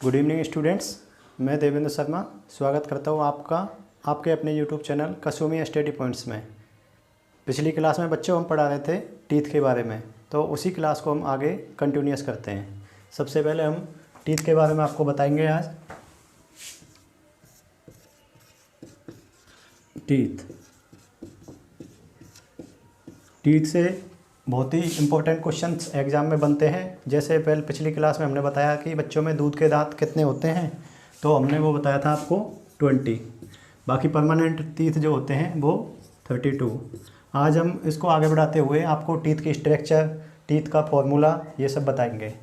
Good evening students. मैं देवेंद्र शर्मा स्वागत करता हूँ आपके अपने यूट्यूब चैनल कसोमी स्टडी पॉइंट्स में। पिछली क्लास में बच्चों हम पढ़ा रहे थे टीथ के बारे में, तो उसी क्लास को हम आगे कंटिन्यूस करते हैं। सबसे पहले हम टीथ के बारे में आपको बताएंगे आज। टीथ से बहुत ही इम्पोर्टेंट क्वेश्चंस एग्ज़ाम में बनते हैं। जैसे पहले पिछली क्लास में हमने बताया कि बच्चों में दूध के दांत कितने होते हैं, तो हमने वो बताया था आपको 20। बाकी परमानेंट टीथ जो होते हैं वो 32। आज हम इसको आगे बढ़ाते हुए आपको टीथ की स्ट्रक्चर, टीथ का फॉर्मूला ये सब बताएंगे।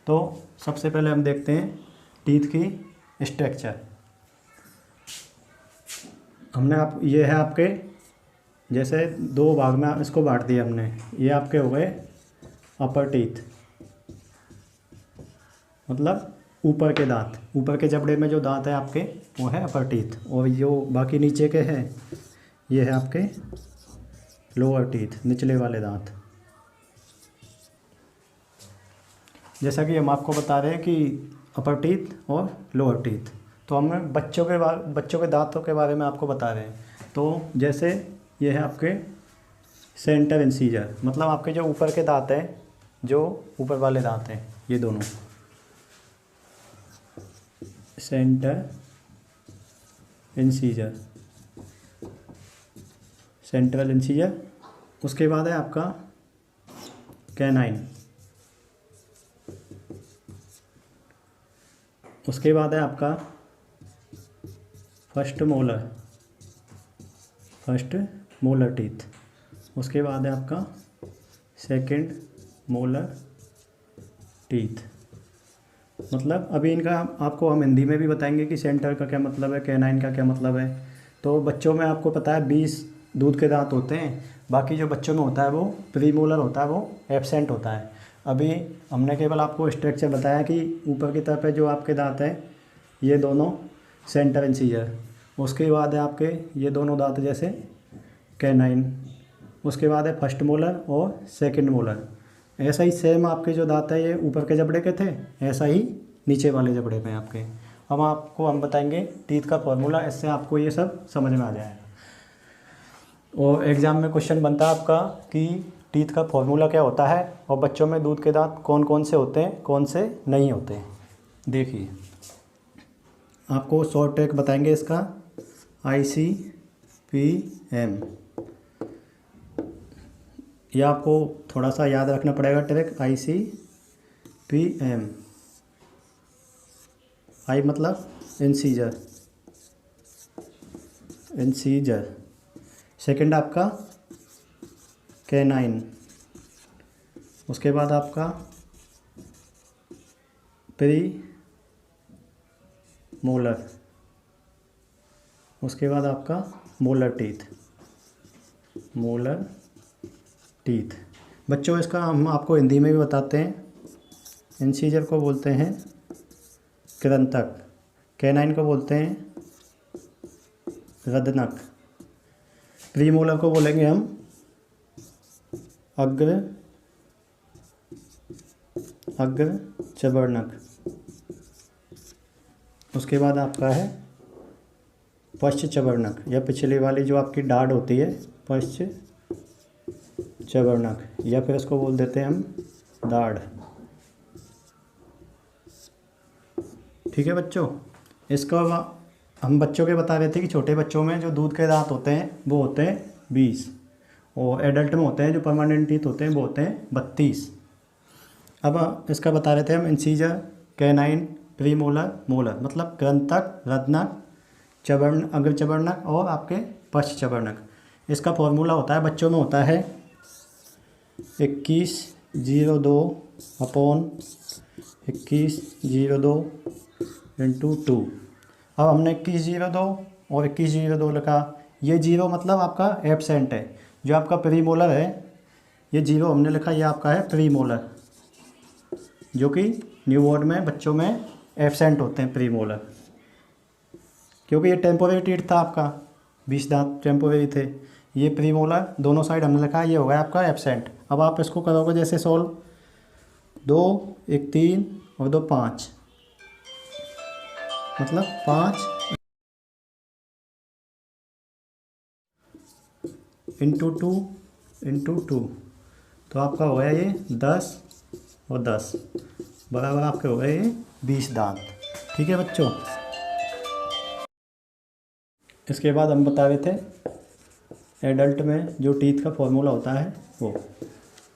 तो सबसे पहले हम देखते हैं टीथ की स्ट्रक्चर। ये है आपके, जैसे दो भाग में इसको बांट दिया हमने। ये आपके हो गए अपर टीथ, मतलब ऊपर के दांत। ऊपर के जबड़े में जो दांत है आपके वो है अपर टीथ, और जो बाकी नीचे के हैं ये है आपके लोअर टीथ, निचले वाले दांत। जैसा कि हम आपको बता रहे हैं कि अपर टीथ और लोअर टीथ, तो हम बच्चों के दांतों के बारे में आपको बता रहे हैं। तो जैसे ये है आपके सेंटर इंसीजर, मतलब आपके जो ऊपर के दांत हैं, जो ऊपर वाले दांत हैं, ये दोनों सेंटर इंसीजर, सेंट्रल इंसीजर। उसके बाद है आपका कैनाइन। उसके बाद है आपका फर्स्ट मोलर टीथ। उसके बाद है आपका सेकंड मोलर टीथ। मतलब अभी इनका आपको हम हिंदी में भी बताएंगे कि सेंटर का क्या मतलब है, कैनाइन का क्या मतलब है। तो बच्चों में आपको पता है 20 दूध के दांत होते हैं। बाकी जो बच्चों में होता है वो प्रीमोलर होता है, वो एब्सेंट होता है। अभी हमने केवल आपको स्ट्रक्चर बताया कि ऊपर की तरफ है जो आपके दांत हैं, ये दोनों सेंटर इंसीजर। उसके बाद है आपके ये दोनों दांत जैसे कैनाइन। उसके बाद है फर्स्ट मोलर और सेकंड मोलर। ऐसा ही सेम आपके जो दांत है ये ऊपर के जबड़े के थे, ऐसा ही नीचे वाले जबड़े में आपके। अब आपको हम बताएंगे टीथ का फॉर्मूला, इससे आपको ये सब समझ में आ जाएगा। और एग्ज़ाम में क्वेश्चन बनता है आपका कि टीथ का फॉर्मूला क्या होता है और बच्चों में दूध के दांत कौन कौन से होते हैं, कौन से नहीं होते हैं। देखिए आपको शॉर्ट ट्रिक बताएंगे इसका, ICPM। यह आपको थोड़ा सा याद रखना पड़ेगा ट्रिक, ICPM। आई मतलब इंसीजर, सेकंड आपका कैनाइन। उसके बाद आपका प्री मोलर। उसके बाद आपका मोलर टीथ। बच्चों इसका हम आपको हिंदी में भी बताते हैं। इंसीजर को बोलते हैं कृंतक, कैनाइन को बोलते हैं रदनक, प्रीमोलर को बोलेंगे हम अग्र चबर्णक। उसके बाद आपका है पश्च चबर्णक, या पिछली वाली जो आपकी डाढ़ होती है पश्च चबर्णक, या फिर इसको बोल देते हैं हम दाढ़। ठीक है बच्चों। इसका हम बच्चों के बता रहे थे कि छोटे बच्चों में जो दूध के दांत होते हैं वो होते हैं 20, और एडल्ट में होते हैं जो परमानेंट टीथ होते हैं वो होते हैं 32। अब इसका बता रहे थे हम इंसीजर, कैनाइन, प्रीमोलर, मोलर, मतलब कृंतक, रत्नक, चबर्ण, अग्र चबर्णक और आपके पश्च चबर्णक। इसका फॉर्मूला होता है, बच्चों में होता है 21/02/21/02 अब हमने 21/02 और 21/02 लिखा। ये जीरो मतलब आपका एब्सेंट है। जो आपका प्रीमोलर है, ये जीरो हमने लिखा, ये आपका है प्रीमोलर, जो कि न्यू बोर्ड में बच्चों में एब्सेंट होते हैं प्रीमोलर, क्योंकि ये टेम्पोरेरी टीथ था आपका, 20 दांत टेम्पोरेरी थे। ये प्रीमोलर दोनों साइड हमने लिखा, ये होगा आपका एब्सेंट। अब आप इसको करोगे जैसे सॉल्व, 2 1 3 और 2 5, मतलब 5 इंटू 2 इंटू 2, तो आपका हो गया ये 10 और 10 बराबर आपके हो गए ये 20 दांत। ठीक है बच्चों। इसके बाद हम बता रहे थे एडल्ट में जो टीथ का फॉर्मूला होता है वो,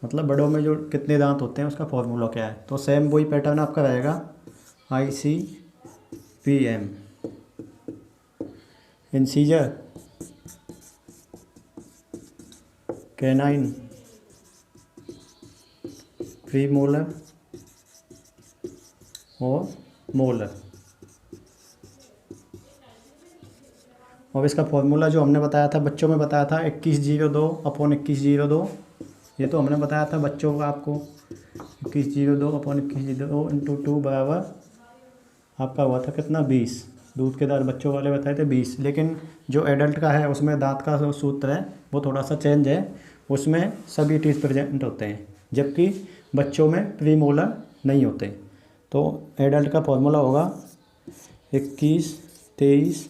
मतलब बड़ों में जो कितने दांत होते हैं उसका फॉर्मूला क्या है। तो सेम वही पैटर्न आपका रहेगा, ICPM, इंसीजर, कैनाइन, प्रीमोलर और मोलर। और इसका फॉर्मूला जो हमने बताया था बच्चों में बताया था 2102/2102, ये तो हमने बताया था बच्चों का आपको 2102/2102 इंटू 2 बराबर आपका हुआ था कितना 20। दूध के दांत बच्चों वाले बताए थे 20, लेकिन जो एडल्ट का है उसमें दांत का जो सूत्र है वो थोड़ा सा चेंज है, उसमें सभी टीथ प्रेजेंट होते हैं जबकि बच्चों में प्रीमोलर नहीं होते। तो एडल्ट का फॉर्मूला होगा 2123/21,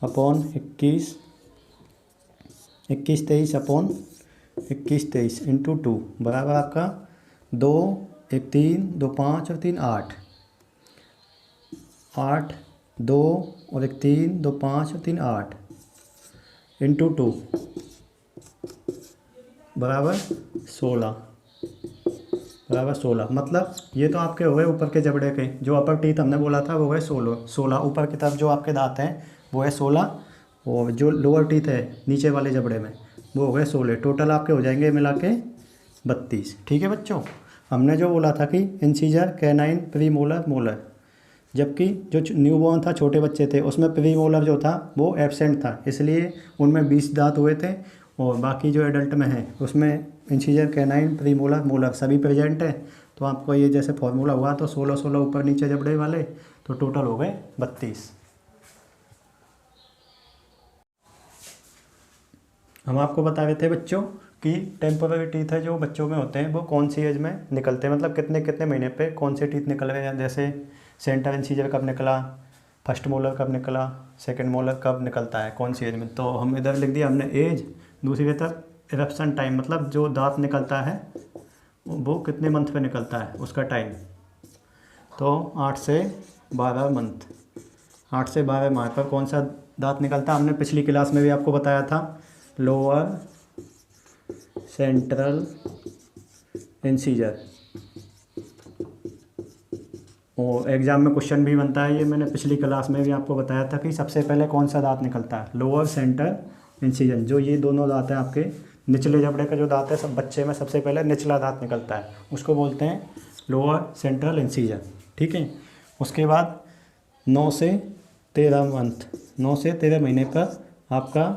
2123/2123 इंटू 2 बराबर आपका 2, 1 3, 2 5 और 3 8, 8 2 और 1 3, 2 5 और 3 8 इंटू 2 बराबर 16, बराबर 16। मतलब ये तो आपके हो गए ऊपर के जबड़े के, जो अपर टीथ हमने बोला था वो हो गए 16 ऊपर की तरफ जो आपके दांत हैं वो है 16, और जो लोअर टीथ है नीचे वाले जबड़े में वो हो गए 16। टोटल आपके हो जाएंगे मिला के 32। ठीक है बच्चों। हमने जो बोला था कि इंसीजर, कैनाइन, प्रीमोलर, मोलर, जबकि जो न्यू बॉर्न था छोटे बच्चे थे उसमें प्रीमोलर जो था वो एब्सेंट था, इसलिए उनमें 20 दांत हुए थे। और बाकी जो एडल्ट में है उसमें इंसीजर, कैनाइन, प्रीमोलर, मोलर सभी प्रेजेंट है। तो आपको ये जैसे फॉर्मूला हुआ तो 16 ऊपर नीचे जबड़े वाले, तो टोटल हो गए 32। हम आपको बता रहे थे बच्चों कि टेम्पोररी टीथ है जो बच्चों में होते हैं वो कौन सी एज में निकलते हैं, मतलब कितने कितने महीने पे कौन से टीथ निकल रहे हैं। जैसे सेंटर इंसीजर कब निकला, फर्स्ट मोलर कब निकला, सेकंड मोलर कब निकलता है, कौन सी एज में। तो हम इधर लिख दिया हमने एज, दूसरी तरफ इरप्शन टाइम, मतलब जो दांत निकलता है वो कितने मंथ पे निकलता है उसका टाइम। तो 8 से 12 मंथ, 8 से 12 माह पर कौन सा दांत निकलता है। हमने पिछली क्लास में भी आपको बताया था, लोअर सेंट्रल इंसीजर। और एग्ज़ाम में क्वेश्चन भी बनता है, ये मैंने पिछली क्लास में भी आपको बताया था कि सबसे पहले कौन सा दांत निकलता है, लोअर सेंट्रल इंसीजर। जो ये दोनों दांत हैं आपके निचले जबड़े का जो दांत है, सब बच्चे में सबसे पहले निचला दांत निकलता है, उसको बोलते हैं लोअर सेंट्रल इंसीजर। ठीक है। उसके बाद 9 से 13 मंथ, 9 से 13 महीने पर आपका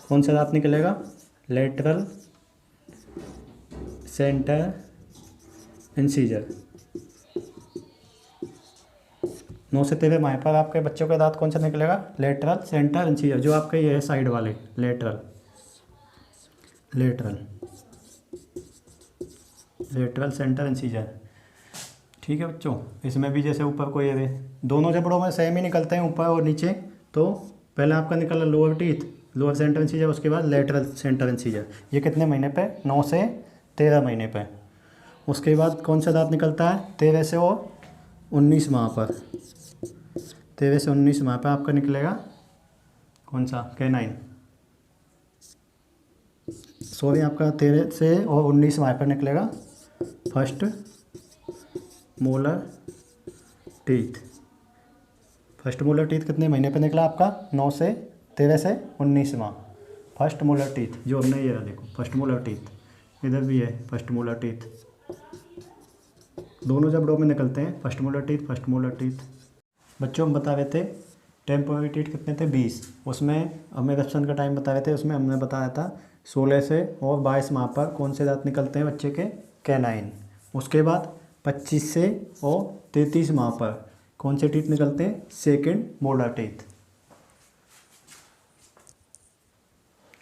कौन सा दांत निकलेगा, लेटरल सेंटर इंसीजर। 9 से 13 माह पर आपके बच्चों का दांत कौन सा निकलेगा, लेटरल सेंटर इंसीजर, जो आपके ये है साइड वाले लेटरल सेंटर इंसीजर। ठीक है बच्चों। इसमें भी जैसे ऊपर को ये दोनों जबड़ों में सेम ही निकलते हैं ऊपर और नीचे। तो पहले आपका निकला lower teeth, lower centre incisor, उसके बाद लेटरल सेंटर इंसीजर। ये कितने महीने पे, 9 से 13 महीने पे। उसके बाद कौन सा दांत निकलता है, 13 से और 19 माह पर, 13 से 19 माह पर आपका निकलेगा कौन सा, कैनाइन। सॉरी, आपका 13 से और 19 माह पर निकलेगा first molar teeth. First molar teeth कितने महीने पे निकला आपका, 9 से 13 से 19 माह। फर्स्ट मोलर टीथ जो हमने ये रहा, देखो फर्स्ट मोलर टीथ, इधर भी है फर्स्ट मोलर टीथ, दोनों जबड़ों में निकलते हैं फर्स्ट मोलर टीथ। बच्चों हम बता रहे थे टेम्पोररी टीथ कितने थे, 20। उसमें हमें इरप्शन का टाइम बता रहे थे, उसमें हमने बताया था 16 से और 22 माह पर कौन से दांत निकलते हैं बच्चे के, कैनाइन। उसके बाद 25 से और 33 माह पर कौन से टीथ निकलते हैं, सेकंड मोलर टीथ।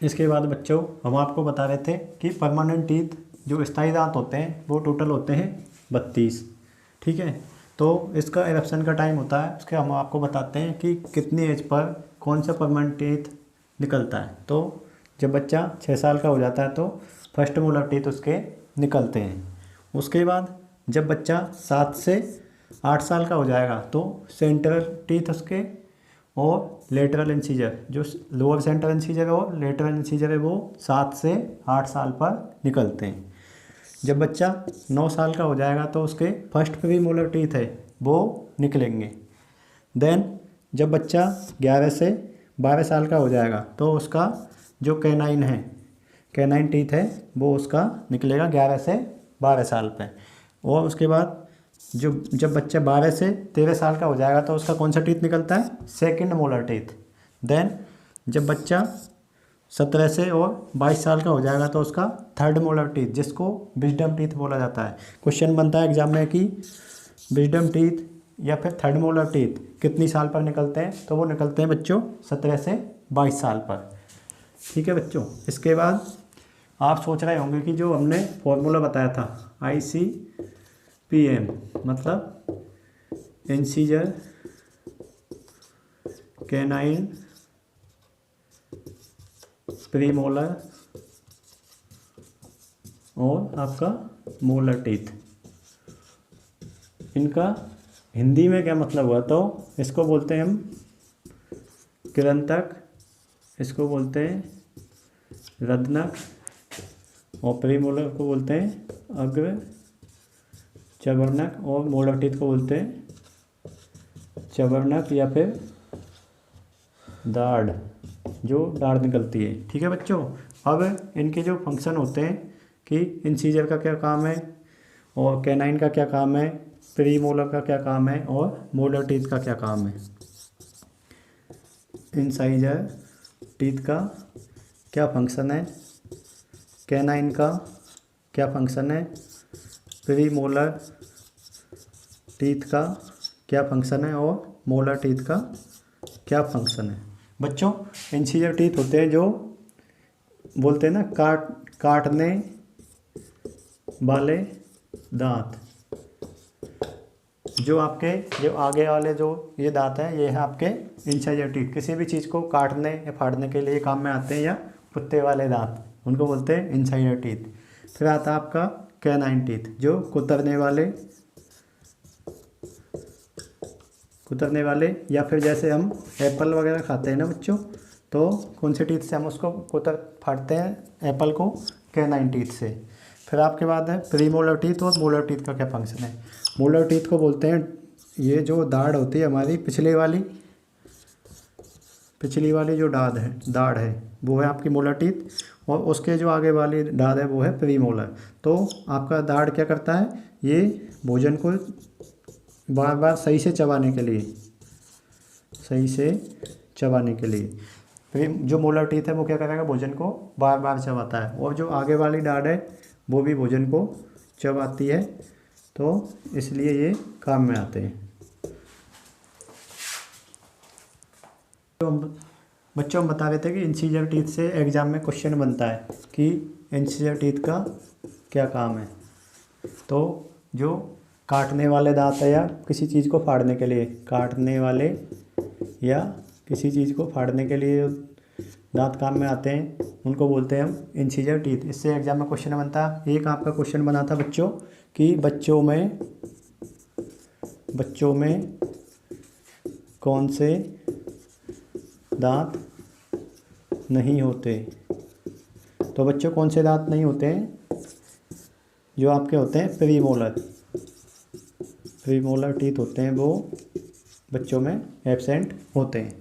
इसके बाद बच्चों हम आपको बता रहे थे कि परमानेंट टीथ जो स्थायी दांत होते हैं वो टोटल होते हैं 32। ठीक है। तो इसका इरप्शन का टाइम होता है, उसके हम आपको बताते हैं कि कितनी एज पर कौन सा परमानेंट टीथ निकलता है। तो जब बच्चा 6 साल का हो जाता है तो फर्स्ट मोलर टीथ उसके निकलते हैं। उसके बाद जब बच्चा 7 से 8 साल का हो जाएगा तो सेंट्रल टीथ उसके और लेटरल इंसीजर, जो लोअर सेंट्रल इंसीजर और लेटरल इंसीजर है, वो 7 से 8 साल पर निकलते हैं। जब बच्चा 9 साल का हो जाएगा तो उसके फर्स्ट प्री मोलर टीथ है वो निकलेंगे। देन जब बच्चा 11 से 12 साल का हो जाएगा तो उसका जो कैनाइन है, कैनाइन टीथ है, वो उसका निकलेगा 11 से 12 साल पे। और उसके बाद जब बच्चा 12 से 13 साल का हो जाएगा तो उसका कौन सा टीथ निकलता है, सेकंड मोलर टीथ। देन जब बच्चा 17 से और 22 साल का हो जाएगा तो उसका थर्ड मोलर टीथ, जिसको विजडम टीथ बोला जाता है। क्वेश्चन बनता है एग्जाम में कि विजडम टीथ या फिर थर्ड मोलर टीथ कितनी साल पर निकलते हैं, तो वो निकलते हैं बच्चों 17 से 22 साल पर। ठीक है बच्चों, इसके बाद आप सोच रहे होंगे कि जो हमने फॉर्मूला बताया था ICPM, मतलब इंसीजर कैनाइन प्रीमोलर और आपका मोलर टीथ, इनका हिंदी में क्या मतलब हुआ, तो इसको बोलते हैं हम कृंतक, इसको बोलते हैं रत्नक, और प्रीमोलर को बोलते हैं अग्र चवर्णक, और मोलर टीथ को बोलते हैं चवर्णक या फिर दाढ़, जो दाढ़ निकलती है। ठीक है बच्चों, अब इनके जो फंक्शन होते हैं कि इंसीजर का क्या काम है और कैनाइन का क्या काम है, प्रीमोलर का क्या काम है और मोलर टीथ का क्या काम है। इंसाइजर टीथ का क्या फंक्शन है, कैनाइन का क्या फंक्शन है, प्रीमोलर टीथ का क्या फंक्शन है और मोलर टीथ का क्या फंक्शन है। बच्चों इंसीजर टीथ होते हैं जो बोलते हैं ना काटने वाले दांत, जो आपके जो आगे वाले जो ये दांत हैं, ये है आपके इंसाइजर टीथ। किसी भी चीज़ को काटने या फाड़ने के लिए काम में आते हैं, या कुत्ते वाले दांत, उनको बोलते हैं इंसाइजर टीथ। फिर आता है आपका कैनाइन टीथ, जो कुतरने वाले या फिर जैसे हम एप्पल वगैरह खाते हैं ना बच्चों, तो कौन से टीथ से हम उसको फाड़ते हैं एप्पल को, कैनाइन टीथ से। फिर आपके बाद है प्रीमोलर टीथ और मोलर टीथ का क्या फंक्शन है। मोलर टीथ को बोलते हैं ये जो दाढ़ होती है हमारी पिछली वाली जो दाढ़ है वो है आपकी मोलर टीथ, और उसके जो आगे वाली दाढ़ है वो है प्रीमोलर। तो आपका दाढ़ क्या करता है, ये भोजन को बार बार सही से चबाने के लिए जो मोलर टीथ है वो क्या करेगा, भोजन को बार बार चबाता है, और जो आगे वाली दाढ़ है वो भी भोजन को चबाती है, तो इसलिए ये काम में आते हैं। तो बच्चों हम बता रहे थे कि इंसीजर टीथ से एग्जाम में क्वेश्चन बनता है कि इंसीजर टीथ का क्या काम है। तो जो काटने वाले दांत है या किसी चीज़ को फाड़ने के लिए, दांत काम में आते हैं, उनको बोलते हैं हम इंसीजर टीथ। इससे एग्जाम में क्वेश्चन बनता है। एक आपका क्वेश्चन बना था बच्चों कि बच्चों में कौन से दांत नहीं होते। तो बच्चों कौन से दांत नहीं होते हैं, जो आपके होते हैं प्रीमोलर टीथ होते हैं, वो बच्चों में एब्सेंट होते हैं।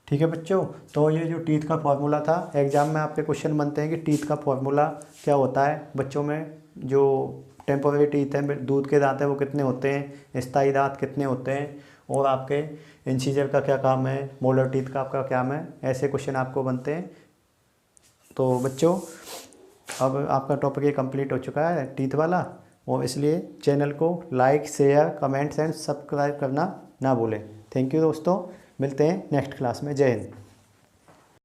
ठीक है बच्चों, तो ये जो टीथ का फॉर्मूला था, एग्जाम में आपके क्वेश्चन बनते हैं कि टीथ का फॉर्मूला क्या होता है। बच्चों में जो टेम्पोररी टीथ हैं, दूध के दांत हैं, वो कितने होते हैं, स्थायी दांत कितने होते हैं, और आपके इंसीजर का क्या काम है, मोलर टीथ का आपका क्या काम है, ऐसे क्वेश्चन आपको बनते हैं। तो बच्चों अब आपका टॉपिक ये कंप्लीट हो चुका है टीथ वाला, और इसलिए चैनल को like, share, comments and subscribe करना ना भूलें। थैंक यू दोस्तों, मिलते हैं नेक्स्ट क्लास में। जय हिंद।